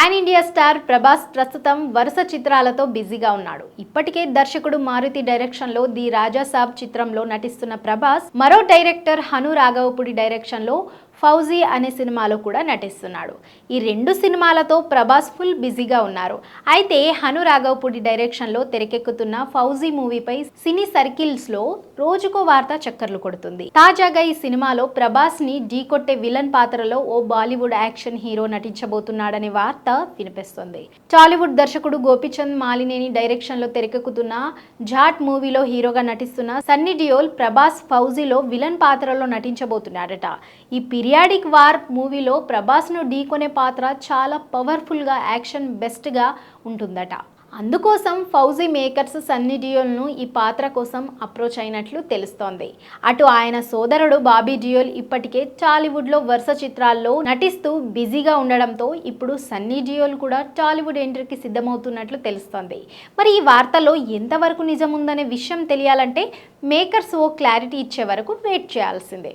Pan India star Prabhas ప్రస్తుతం వరుస చిత్రాలతో బిజీగా ఉన్నాడు. ఇప్పటికే దర్శకుడు మారుతి డైరెక్షన్లో ది రాజా సాబ్ చిత్రంలో నటిస్తున్న ప్రభాస్ మరో డైరెక్టర్ హను రాఘవపూడి డైరెక్షన్లో ఫౌజీ అనే సినిమాలో కూడా నటిస్తున్నాడు. ఈ రెండు సినిమాలతో ప్రభాస్ ఫుల్ బిజీగా ఉన్నారు. అయితే హను రాఘవపూడి డైరెక్షన్లో తెరకెక్కుతున్న ఫౌజీ మూవీపై సినీ సర్కిల్స్లో రోజుకో వార్త చక్కర్లు కొడుతుంది. తాజాగా ఈ సినిమాలో ప్రభాస్ ని ఢీకొట్టే విలన్ పాత్రలో ఓ బాలీవుడ్ యాక్షన్ హీరో నటించబోతున్నాడనే వార్త వినిపిస్తుంది. టాలీవుడ్ దర్శకుడు గోపీచంద్ మాలినేని డైరెక్షన్లో తెరకెక్కుతున్న జాట్ మూవీలో హీరోగా నటిస్తున్న సన్నీ డియోల్ ప్రభాస్ ఫౌజీలో విలన్ పాత్రలో నటించబోతున్నాడట. ఈ పీరియాడిక్ వార్ మూవీలో ప్రభాస్ను ఢీకొనే పాత్ర చాలా పవర్ఫుల్గా యాక్షన్ బెస్ట్గా ఉంటుందట. అందుకోసం ఫౌజీ మేకర్స్ సన్నీ డియోల్ను ఈ పాత్ర కోసం అప్రోచ్ అయినట్లు తెలుస్తోంది. అటు ఆయన సోదరుడు బాబీ డియోల్ ఇప్పటికే టాలీవుడ్లో వరుస చిత్రాల్లో నటిస్తూ బిజీగా ఉండడంతో ఇప్పుడు సన్నీ డియోల్ కూడా టాలీవుడ్ ఎంట్రీకి సిద్ధమవుతున్నట్లు తెలుస్తోంది. మరి ఈ వార్తలో ఎంతవరకు నిజం ఉందనే విషయం తెలియాలంటే మేకర్స్ ఓ క్లారిటీ ఇచ్చే వరకు వెయిట్ చేయాల్సిందే.